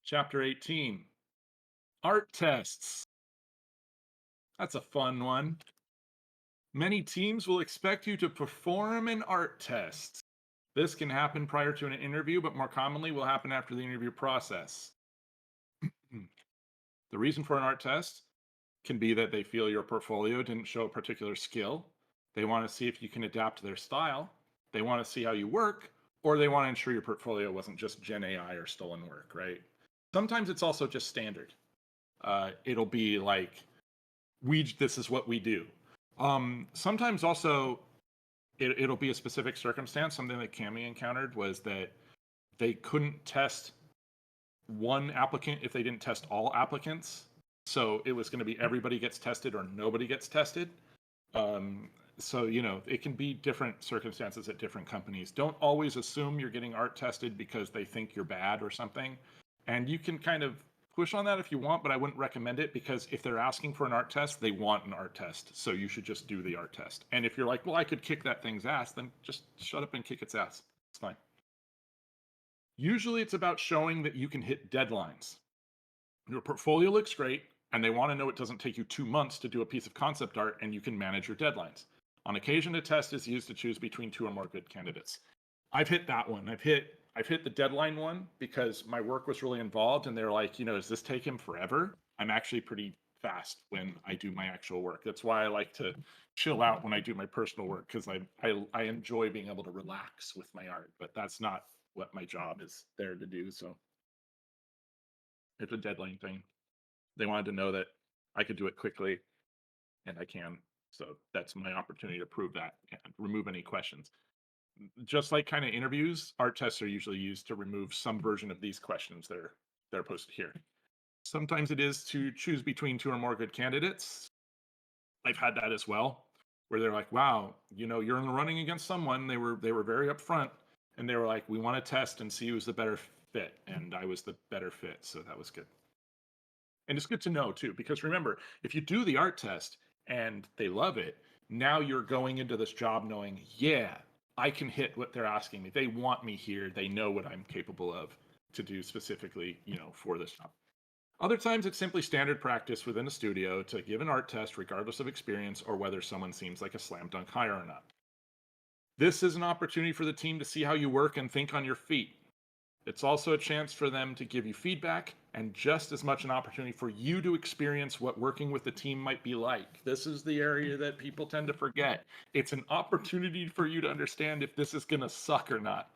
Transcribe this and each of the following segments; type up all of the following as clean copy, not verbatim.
Chapter 18 Art Tests. That's a fun one. Many teams will expect you to perform an art test. This can happen prior to an interview, but more commonly will happen after the interview process. The reason for an art test can be that they feel your portfolio didn't show a particular skill. They want to see if you can adapt to their style. They want to see how you work, or they want to ensure your portfolio wasn't just Gen AI or stolen work, right? Sometimes it's also just standard. It'll be like, this is what we do. Sometimes also it'll be a specific circumstance. Something that Cami encountered was that they couldn't test one applicant if they didn't test all applicants. So it was going to be everybody gets tested or nobody gets tested. So, it can be different circumstances at different companies. Don't always assume you're getting art tested because they think you're bad or something. And you can kind of push on that if you want, but I wouldn't recommend it because if they're asking for an art test, they want an art test. So you should just do the art test. And if you're like, well, I could kick that thing's ass, then just shut up and kick its ass. It's fine. Usually it's about showing that you can hit deadlines. Your portfolio looks great, and they want to know it doesn't take you 2 months to do a piece of concept art and you can manage your deadlines. On occasion, a test is used to choose between two or more good candidates. I've hit that one. I've hit the deadline one because my work was really involved and they're like, does this take him forever? I'm actually pretty fast when I do my actual work. That's why I like to chill out when I do my personal work because I enjoy being able to relax with my art, but that's not what my job is there to do. So it's a deadline thing. They wanted to know that I could do it quickly and I can. So that's my opportunity to prove that and remove any questions. Just like kind of interviews, art tests are usually used to remove some version of these questions that are posted here. Sometimes it is to choose between two or more good candidates. I've had that as well, where they're like, "Wow, you're in the running against someone." They were very upfront, and they were like, "We want to test and see who's the better fit," and I was the better fit, so that was good. And it's good to know too, because remember, if you do the art test and they love it, now you're going into this job knowing, yeah, I can hit what they're asking me. They want me here. They know what I'm capable of to do specifically, for this job. Other times it's simply standard practice within a studio to give an art test regardless of experience or whether someone seems like a slam dunk hire or not. This is an opportunity for the team to see how you work and think on your feet. It's also a chance for them to give you feedback and just as much an opportunity for you to experience what working with the team might be like. This is the area that people tend to forget. It's an opportunity for you to understand if this is going to suck or not.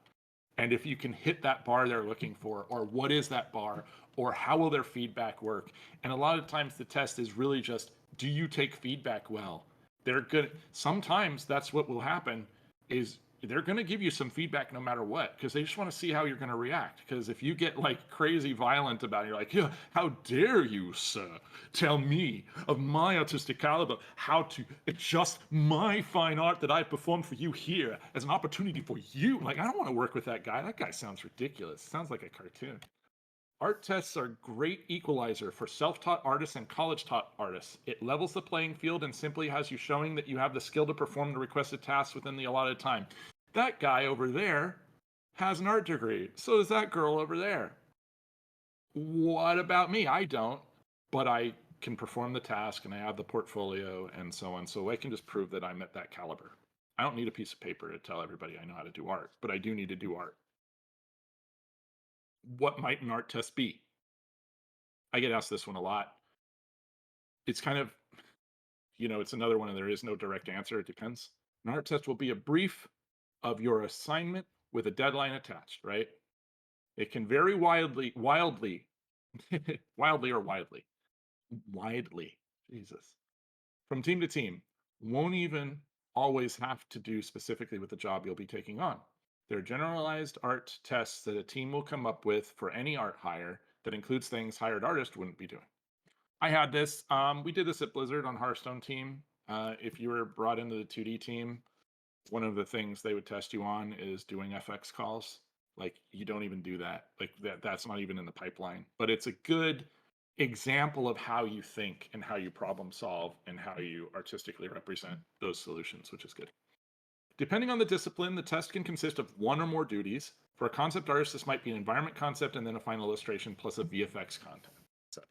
And if you can hit that bar they're looking for, or what is that bar, or how will their feedback work. And a lot of times the test is really just, do you take feedback well? They're good. Sometimes that's what will happen is they're going to give you some feedback no matter what because they just want to see how you're going to react. Because if you get like crazy violent about it, you're like, yeah, how dare you, sir, tell me of my artistic caliber how to adjust my fine art that I performed for you here as an opportunity for you. Like, I don't want to work with that guy. That guy sounds ridiculous. Sounds like a cartoon. Art tests are a great equalizer for self-taught artists and college-taught artists. It levels the playing field and simply has you showing that you have the skill to perform the requested tasks within the allotted time. That guy over there has an art degree. So does that girl over there. What about me? I don't, but I can perform the task and I have the portfolio and so on. So I can just prove that I'm at that caliber. I don't need a piece of paper to tell everybody I know how to do art, but I do need to do art. What might an art test be? I get asked this one a lot. It's kind of, it's another one and there is no direct answer. It depends. An art test will be a brief of your assignment with a deadline attached, right? It can vary wildly, widely, Jesus, from team to team. Won't even always have to do specifically with the job you'll be taking on. They're generalized art tests that a team will come up with for any art hire that includes things hired artists wouldn't be doing. I had this. We did this at Blizzard on Hearthstone team. If you were brought into the 2D team, one of the things they would test you on is doing FX calls. Like you don't even do that. Like that's not even in the pipeline. But it's a good example of how you think and how you problem solve and how you artistically represent those solutions, which is good. Depending on the discipline, the test can consist of one or more duties. For a concept artist, this might be an environment concept and then a final illustration plus a VFX content.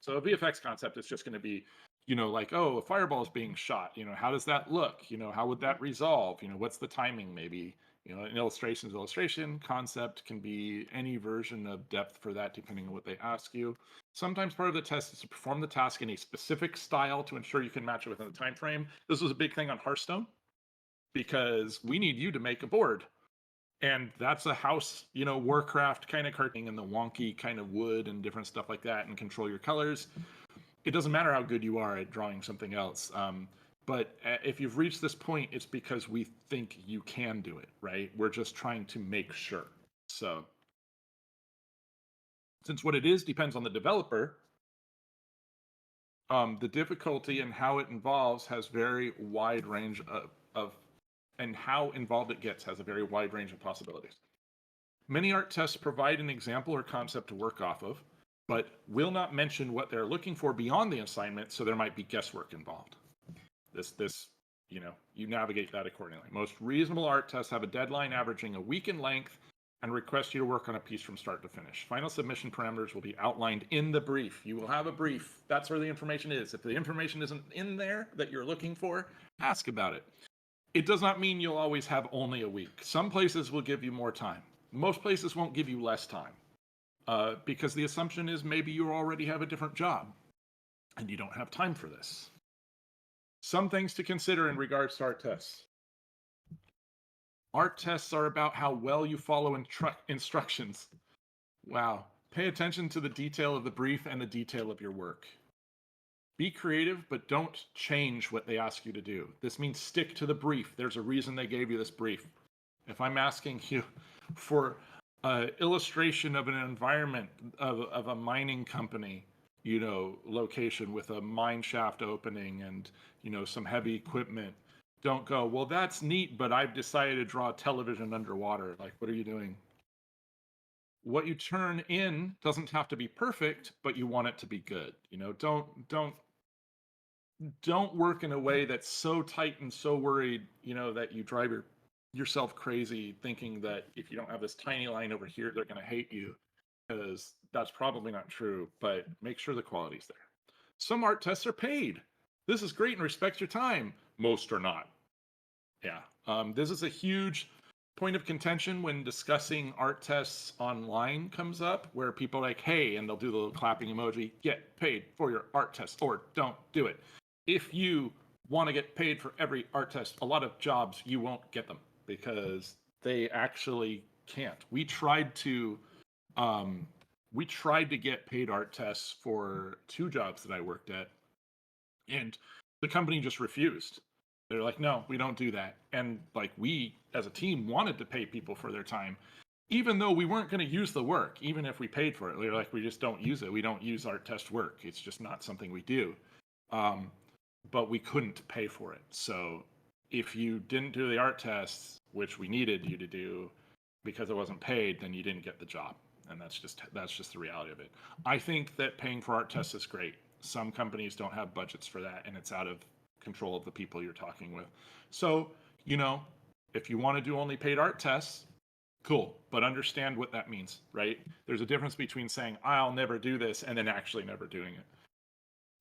So a VFX concept is just going to be, like, oh, a fireball is being shot. How does that look? How would that resolve? What's the timing maybe? An illustration is illustration. Concept can be any version of depth for that, depending on what they ask you. Sometimes part of the test is to perform the task in a specific style to ensure you can match it within the time frame. This was a big thing on Hearthstone because we need you to make a board. And that's a house, Warcraft kind of carting and the wonky kind of wood and different stuff like that and control your colors. It doesn't matter how good you are at drawing something else. But if you've reached this point, it's because we think you can do it, right? We're just trying to make sure. So since what it is depends on the developer, the difficulty and how it involves has very wide range of and how involved it gets has a very wide range of possibilities. Many art tests provide an example or concept to work off of, but will not mention what they're looking for beyond the assignment, so there might be guesswork involved. You navigate that accordingly. Most reasonable art tests have a deadline averaging a week in length and request you to work on a piece from start to finish. Final submission parameters will be outlined in the brief. You will have a brief. That's where the information is. If the information isn't in there that you're looking for, ask about it. It does not mean you'll always have only a week. Some places will give you more time. Most places won't give you less time because the assumption is maybe you already have a different job and you don't have time for this. Some things to consider in regards to art tests. Art tests are about how well you follow instructions. Wow. Pay attention to the detail of the brief and the detail of your work. Be creative, but don't change what they ask you to do. This means stick to the brief. There's a reason they gave you this brief. If I'm asking you for an illustration of an environment of a mining company, location with a mine shaft opening and, some heavy equipment, don't go, well, that's neat, but I've decided to draw a television underwater. Like, what are you doing? What you turn in doesn't have to be perfect, but you want it to be good. Don't work in a way that's so tight and so worried, that you drive yourself crazy thinking that if you don't have this tiny line over here, they're going to hate you, because that's probably not true, but make sure the quality's there. Some art tests are paid. This is great and respects your time. Most are not. Yeah. This is a huge point of contention when discussing art tests online comes up, where people are like, hey, and they'll do the little clapping emoji, get paid for your art test or don't do it. If you want to get paid for every art test, a lot of jobs, you won't get them because they actually can't. We tried to get paid art tests for 2 jobs that I worked at, and the company just refused. They're like, no, we don't do that. And like, we as a team wanted to pay people for their time, even though we weren't going to use the work, even if we paid for it. They're like, we just don't use it. We don't use art test work. It's just not something we do. But we couldn't pay for it. So if you didn't do the art tests, which we needed you to do because it wasn't paid, then you didn't get the job. And that's just the reality of it. I think that paying for art tests is great. Some companies don't have budgets for that, and it's out of control of the people you're talking with. So, if you want to do only paid art tests, cool, but understand what that means, right? There's a difference between saying, I'll never do this, and then actually never doing it.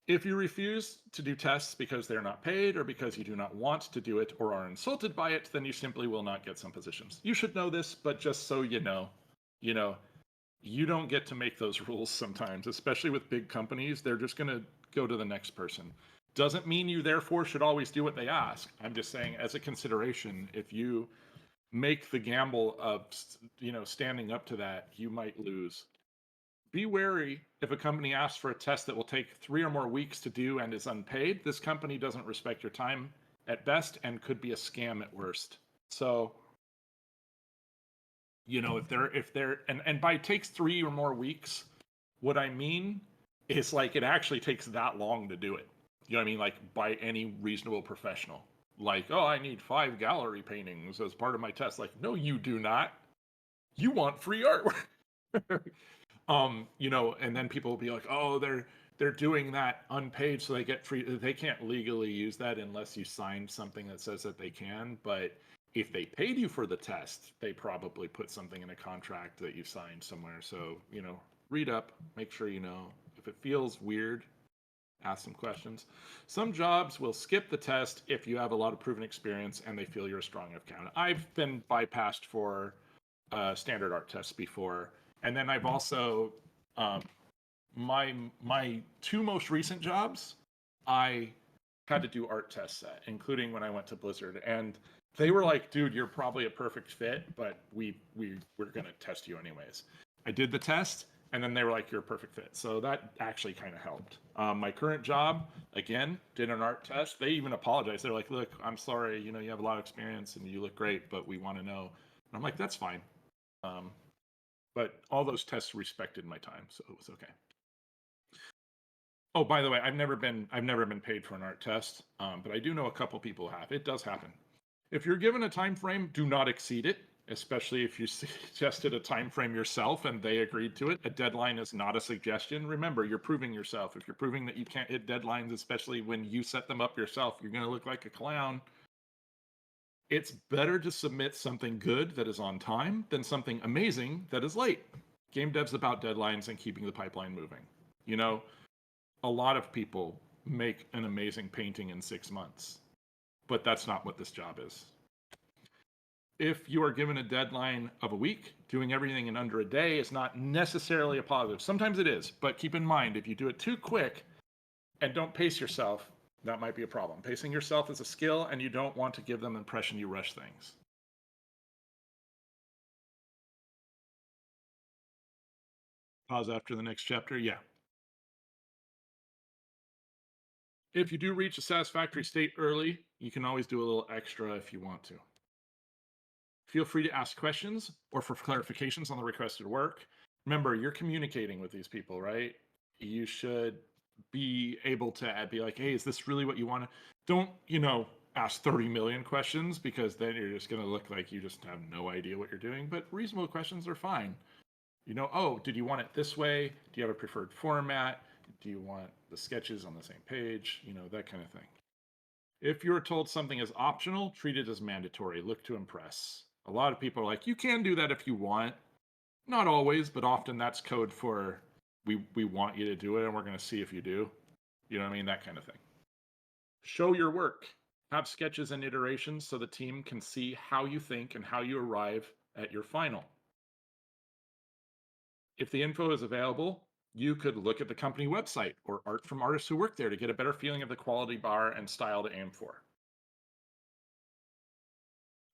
If you refuse to do tests because they're not paid or because you do not want to do it or are insulted by it, then you simply will not get some positions. You should know this, but just so you know, you don't get to make those rules sometimes, especially with big companies. They're just going to go to the next person. Doesn't mean you therefore should always do what they ask. I'm just saying, as a consideration, if you make the gamble of, standing up to that, you might lose. Be wary if a company asks for a test that will take 3 or more weeks to do and is unpaid. This company doesn't respect your time at best and could be a scam at worst. So, if they're and by takes 3 or more weeks, what I mean is like it actually takes that long to do it. You know what I mean? Like by any reasonable professional. Like, oh, I need 5 gallery paintings as part of my test. Like, no, you do not. You want free artwork. And then people will be like, oh, they're doing that unpaid so they get free. They can't legally use that unless you sign something that says that they can. But If they paid you for the test, they probably put something in a contract that you signed somewhere. So, read up, make sure you know. If it feels weird, ask some questions. Some jobs will skip the test if you have a lot of proven experience and they feel you're a strong enough candidate. I've been bypassed for standard art tests before, and then I've also my two most recent jobs, I had to do art tests at, including when I went to Blizzard, and they were like, "Dude, you're probably a perfect fit, but we're gonna test you anyways." I did the test, and then they were like, "You're a perfect fit." So that actually kind of helped. My current job, again, did an art test. They even apologized. They're like, "Look, I'm sorry. You have a lot of experience and you look great, but we want to know." And I'm like, "That's fine." But all those tests respected my time, so it was okay. Oh, by the way, I've never been paid for an art test, but I do know a couple people have. It does happen. If you're given a time frame, do not exceed it, especially if you suggested a time frame yourself and they agreed to it. A deadline is not a suggestion. Remember, you're proving yourself. If you're proving that you can't hit deadlines, especially when you set them up yourself, you're going to look like a clown. It's better to submit something good that is on time than something amazing that is late. Game dev's about deadlines and keeping the pipeline moving. A lot of people make an amazing painting in 6 months, but that's not what this job is. If you are given a deadline of a week, doing everything in under a day is not necessarily a positive. Sometimes it is, but keep in mind, if you do it too quick and don't pace yourself, that might be a problem. Pacing yourself is a skill, and you don't want to give them the impression you rush things. Pause after the next chapter? Yeah. If you do reach a satisfactory state early, you can always do a little extra if you want to. Feel free to ask questions or for clarifications on the requested work. Remember, you're communicating with these people, right? You should be able to be like, hey, is this really what you want to? Don't, ask 30 million questions, because then you're just going to look like you just have no idea what you're doing. But reasonable questions are fine. Oh, did you want it this way? Do you have a preferred format? Do you want the sketches on the same page? That kind of thing. If you're told something is optional, treat it as mandatory. Look to impress. A lot of people are like, you can do that if you want. Not always, but often that's code for we want you to do it and we're going to see if you do. You know what I mean? That kind of thing. Show your work. Have sketches and iterations so the team can see how you think and how you arrive at your final. If the info is available, you could look at the company website or art from artists who work there to get a better feeling of the quality bar and style to aim for.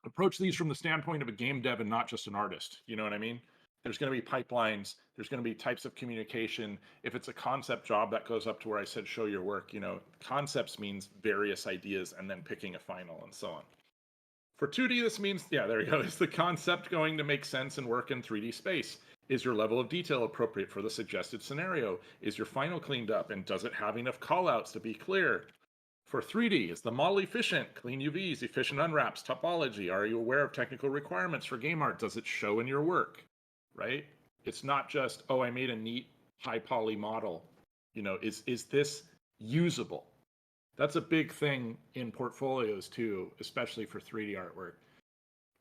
Approach these from the standpoint of a game dev and not just an artist. You know what I mean? There's going to be pipelines. There's going to be types of communication. If it's a concept job, that goes up to where I said show your work. Concepts means various ideas and then picking a final and so on. For 2D, this means, yeah, there you go. Is the concept going to make sense and work in 3D space? Is your level of detail appropriate for the suggested scenario? Is your final cleaned up, and does it have enough callouts to be clear? For 3D, is the model efficient? Clean UVs, efficient unwraps, topology. Are you aware of technical requirements for game art? Does it show in your work? Right? It's not just, oh, I made a neat high poly model. Is this usable? That's a big thing in portfolios too, especially for 3D artwork.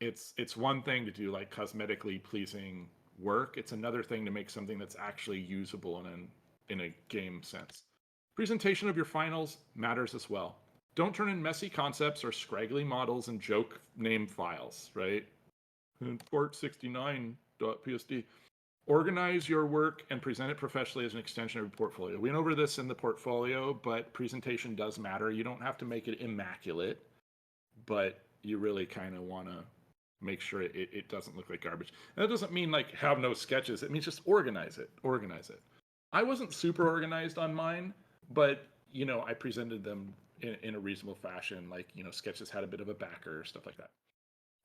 It's one thing to do like cosmetically pleasing work. It's another thing to make something that's actually usable in a game sense. Presentation of your finals matters as well. Don't turn in messy concepts or scraggly models and joke name files, right? Port69.psd. Organize your work and present it professionally as an extension of your portfolio. We went over this in the portfolio, but presentation does matter. You don't have to make it immaculate, but you really kind of want to make sure it doesn't look like garbage. And that doesn't mean like have no sketches. It means just organize it. I wasn't super organized on mine, but I presented them in a reasonable fashion. Like, sketches had a bit of a backer, stuff like that.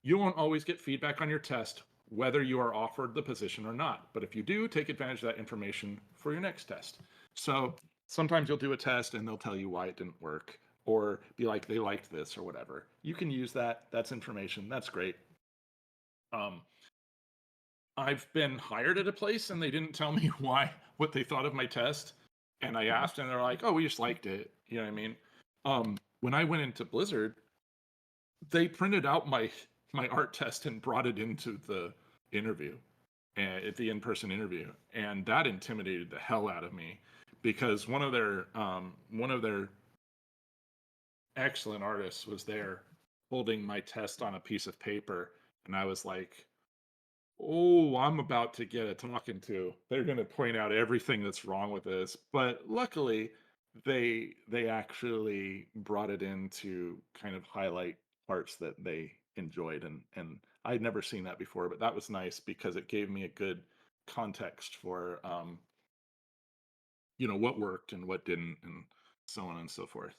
You won't always get feedback on your test, whether you are offered the position or not. But if you do, take advantage of that information for your next test. So sometimes you'll do a test and they'll tell you why it didn't work, or be like, they liked this or whatever. You can use that. That's information. That's great. I've been hired at a place and they didn't tell me what they thought of my test. And I asked and they're like, oh, we just liked it. You know what I mean? When I went into Blizzard, they printed out my my art test and brought it into the interview, at the in-person interview, and that intimidated the hell out of me because one of their excellent artists was there holding my test on a piece of paper, and I was like, oh, I'm about to get a talking to. They're going to point out everything that's wrong with this. But luckily, they actually brought it in to kind of highlight parts that they enjoyed, and I'd never seen that before, but that was nice because it gave me a good context for what worked and what didn't, and so on and so forth.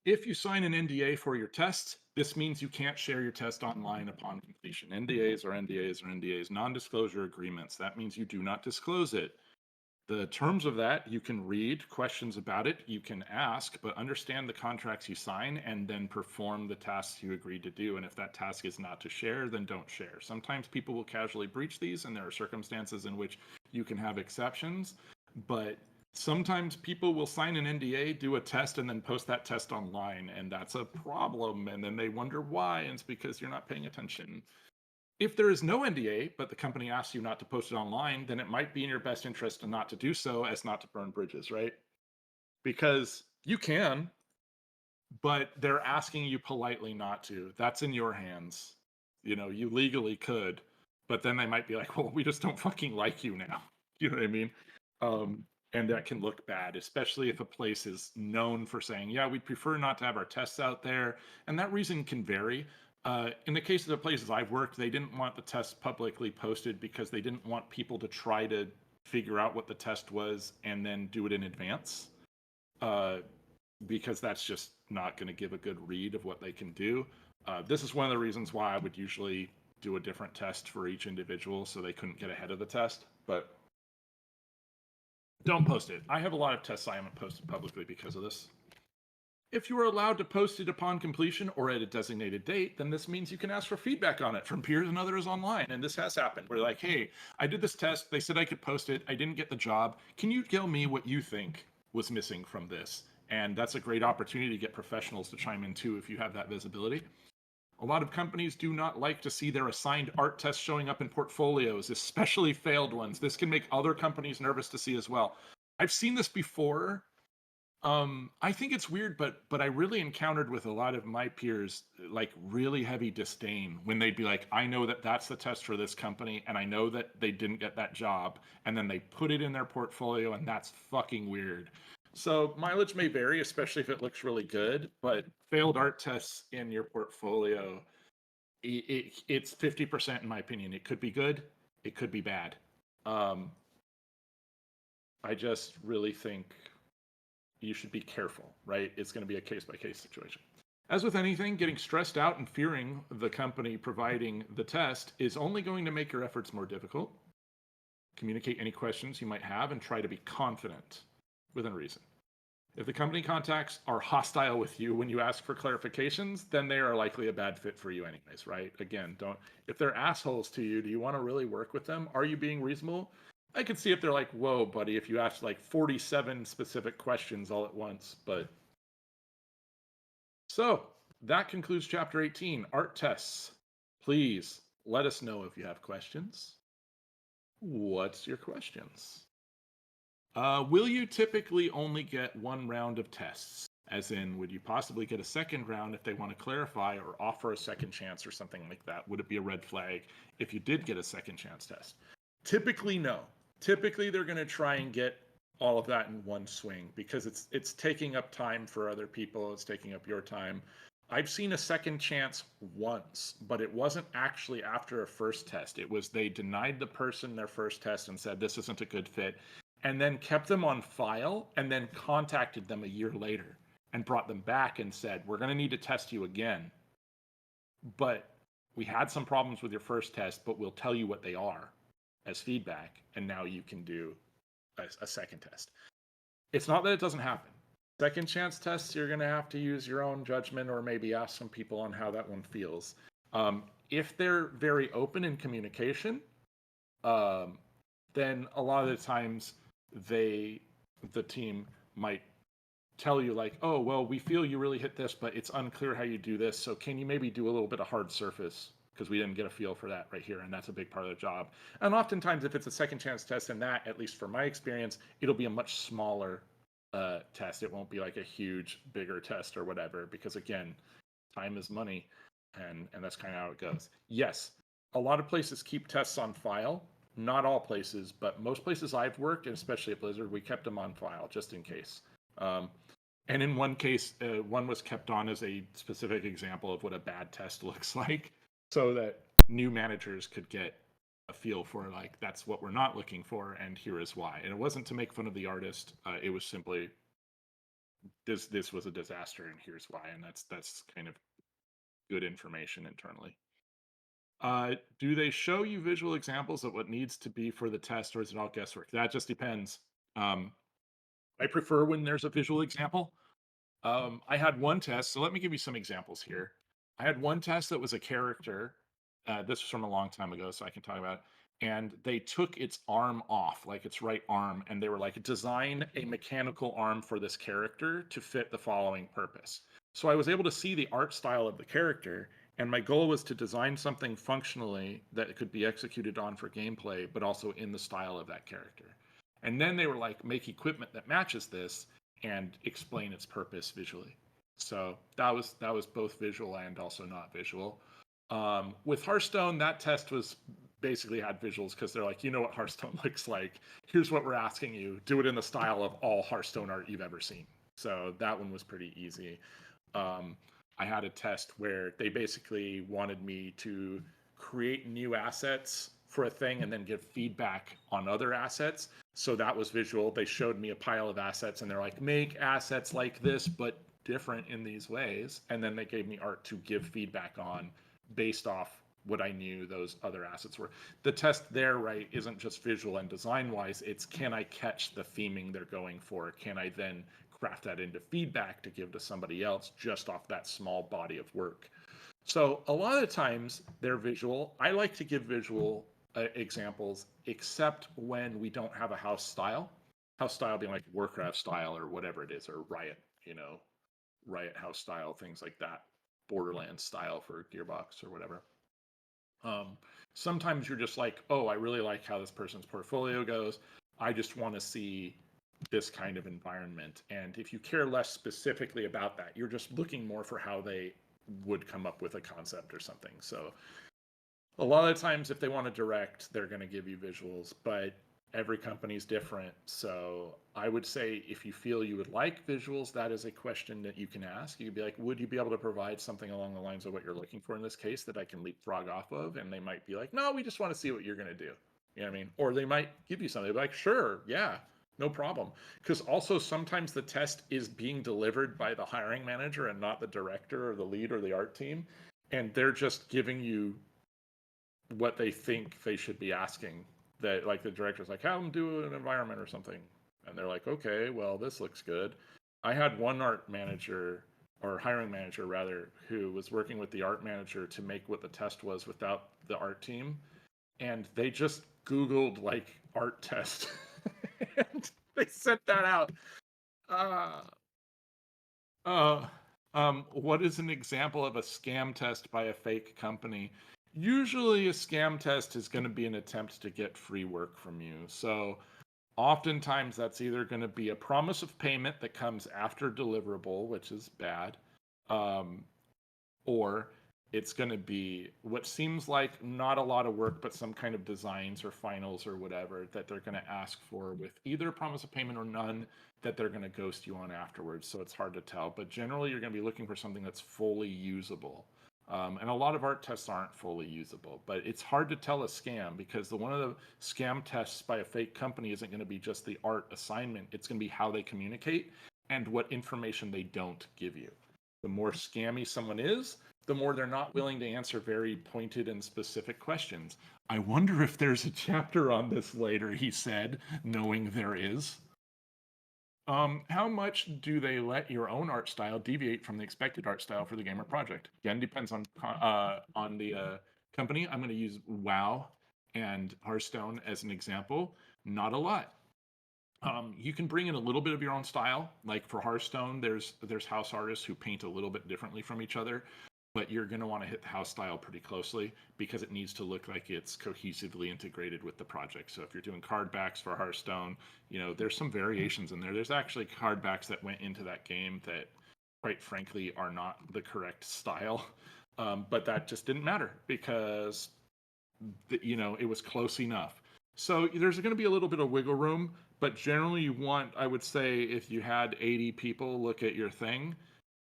If you sign an NDA for your test, this means you can't share your test online upon completion. NDAs are NDAs are NDAs, non disclosure agreements. That means you do not disclose it. The terms of that, you can read questions about it, you can ask, but understand the contracts you sign and then perform the tasks you agreed to do. And if that task is not to share, then don't share. Sometimes people will casually breach these, and there are circumstances in which you can have exceptions, but sometimes people will sign an NDA, do a test, and then post that test online, and that's a problem. And then they wonder why, and it's because you're not paying attention. If there is no NDA, but the company asks you not to post it online, then it might be in your best interest to not to do so, as not to burn bridges, right? Because you can, but they're asking you politely not to. That's in your hands. You legally could, but then they might be like, well, we just don't fucking like you now. You know what I mean? Um, and that can look bad, especially if a place is known for saying, yeah, we'd prefer not to have our tests out there. And that reason can vary. In the case of the places I've worked, they didn't want the tests publicly posted because they didn't want people to try to figure out what the test was and then do it in advance. Because that's just not going to give a good read of what they can do. This is one of the reasons why I would usually do a different test for each individual so they couldn't get ahead of the test. But don't post it. I have a lot of tests I haven't posted publicly because of this. If you are allowed to post it upon completion or at a designated date, then this means you can ask for feedback on it from peers and others online. And this has happened. We're like, hey, I did this test. They said I could post it. I didn't get the job. Can you tell me what you think was missing from this? And that's a great opportunity to get professionals to chime in too if you have that visibility. A lot of companies do not like to see their assigned art tests showing up in portfolios, especially failed ones. This can make other companies nervous to see as well. I've seen this before. I think it's weird, but I really encountered with a lot of my peers like really heavy disdain when they'd be like, I know that that's the test for this company, and I know that they didn't get that job, and then they put it in their portfolio, and that's fucking weird. So mileage may vary, especially if it looks really good, but failed art tests in your portfolio, it's 50% in my opinion. It could be good, it could be bad. Um, I just really think you should be careful, right? It's going to be a case by case situation. As with anything, getting stressed out and fearing the company providing the test is only going to make your efforts more difficult. Communicate any questions you might have and try to be confident within reason. If the company contacts are hostile with you when you ask for clarifications, then they are likely a bad fit for you anyways, right? Again, if they're assholes to you, do you want to really work with them? Are you being reasonable? I could see if they're like, whoa, buddy, if you ask like 47 specific questions all at once, but. So that concludes chapter 18, art tests. Please let us know if you have questions. What's your questions? Will you typically only get one round of tests? As in, would you possibly get a second round if they want to clarify or offer a second chance or something like that? Would it be a red flag if you did get a second chance test? Typically, no. Typically, they're going to try and get all of that in one swing because it's taking up time for other people. It's taking up your time. I've seen a second chance once, but it wasn't actually after a first test. It was they denied the person their first test and said, this isn't a good fit, and then kept them on file and then contacted them a year later and brought them back and said, we're going to need to test you again. But we had some problems with your first test, but we'll tell you what they are as feedback, and now you can do a second test. It's not that it doesn't happen. Second chance tests, you're going to have to use your own judgment or maybe ask some people on how that one feels. If they're very open in communication, then a lot of the times the team might tell you like, oh, well, we feel you really hit this, but it's unclear how you do this. So can you maybe do a little bit of hard surface? Because we didn't get a feel for that right here. And that's a big part of the job. And oftentimes, if it's a second chance test, and that, at least from my experience, it'll be a much smaller test. It won't be like a huge, bigger test or whatever. Because again, time is money. And that's kind of how it goes. Yes, a lot of places keep tests on file. Not all places, but most places I've worked, and especially at Blizzard, we kept them on file just in case. Um, and in one case, one was kept on as a specific example of what a bad test looks like, so that new managers could get a feel for like that's what we're not looking for, and here is why. And it wasn't to make fun of the artist; it was simply this was a disaster, and here's why. And that's kind of good information internally. Do they show you visual examples of what needs to be for the test, or is it all guesswork? That just depends. Um, I prefer when there's a visual example. I had one test, so let me give you some examples here. I had one test that was a character. This was from a long time ago, so I can talk about it. And they took its arm off, like its right arm, and they were like, design a mechanical arm for this character to fit the following purpose. So I was able to see the art style of the character, and my goal was to design something functionally that could be executed on for gameplay, but also in the style of that character. And then they were like, make equipment that matches this and explain its purpose visually. So that was both visual and also not visual. With Hearthstone, that test was basically had visuals because they're like, you know what Hearthstone looks like. Here's what we're asking you. Do it in the style of all Hearthstone art you've ever seen. So that one was pretty easy. Um, I had a test where they basically wanted me to create new assets for a thing and then give feedback on other assets. So that was visual. They showed me a pile of assets and they're like, make assets like this, but different in these ways. And then they gave me art to give feedback on based off what I knew those other assets were. The test there, right, isn't just visual and design wise, it's can I catch the theming they're going for? Can I then craft that into feedback to give to somebody else just off that small body of work? So a lot of times they're visual. I like to give visual examples, except when we don't have a house style. House style being like Warcraft style or whatever it is, or Riot, Riot house style, things like that. Borderlands style for Gearbox or whatever. Um, Sometimes you're just like, oh, I really like how this person's portfolio goes. I just want to see this kind of environment. And if you care less specifically about that, you're just looking more for how they would come up with a concept or something. So a lot of times if they want to direct, they're going to give you visuals, but every company is different. So I would say if you feel you would like visuals, that is a question that you can ask. You'd be like, would you be able to provide something along the lines of what you're looking for in this case that I can leapfrog off of? And they might be like, no, we just want to see what you're going to do. You know what I mean? Or they might give you something. They'd be like, sure, yeah, no problem. Because also sometimes the test is being delivered by the hiring manager and not the director or the lead or the art team. And they're just giving you what they think they should be asking. That like the director's like, have them do an environment or something, and they're like, okay, well this looks good. I had one art manager or hiring manager rather who was working with the art manager to make what the test was without the art team, and they just googled like art test and they sent that out. uh uh, what is an example of a scam test by a fake company? Usually, a scam test is going to be an attempt to get free work from you. So, oftentimes, that's either going to be a promise of payment that comes after deliverable, which is bad, um, or it's going to be what seems like not a lot of work, but some kind of designs or finals or whatever that they're going to ask for with either a promise of payment or none that they're going to ghost you on afterwards. So it's hard to tell. But generally, you're going to be looking for something that's fully usable. And a lot of art tests aren't fully usable, but it's hard to tell a scam because one of the scam tests by a fake company isn't going to be just the art assignment. It's going to be how they communicate and what information they don't give you. The more scammy someone is, the more they're not willing to answer very pointed and specific questions. I wonder if there's a chapter on this later, he said, knowing there is. How much do they let your own art style deviate from the expected art style for the game or project? Again, depends on the company. I'm going to use WoW and Hearthstone as an example. Not a lot. You can bring in a little bit of your own style. Like for Hearthstone, there's house artists who paint a little bit differently from each other, but you're going to want to hit the house style pretty closely because it needs to look like it's cohesively integrated with the project. So if you're doing card backs for Hearthstone, there's some variations in there. There's actually card backs that went into that game that, quite frankly, are not the correct style. But that just didn't matter because it was close enough. So there's going to be a little bit of wiggle room, but generally you want, I would say, if you had 80 people look at your thing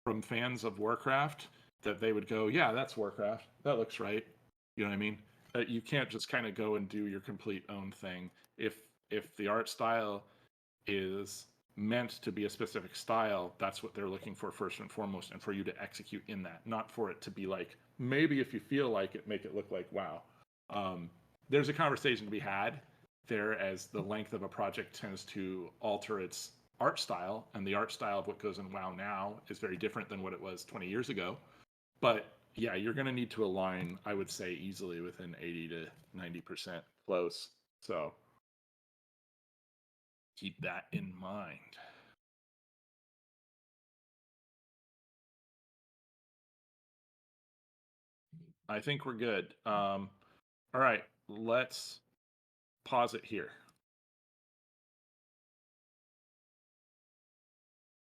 from fans of Warcraft, that they would go, yeah, that's Warcraft. That looks right. You know what I mean? You can't just kind of go and do your complete own thing. If the art style is meant to be a specific style, that's what they're looking for first and foremost, and for you to execute in that, not for it to be like, maybe if you feel like it, make it look like wow. um, there's a conversation to be had there, as the length of a project tends to alter its art style, and the art style of what goes in WoW now is very different than what it was 20 years ago. But yeah, you're going to need to align, I would say, easily within 80 to 90% close. So keep that in mind. I think we're good. All right, let's pause it here.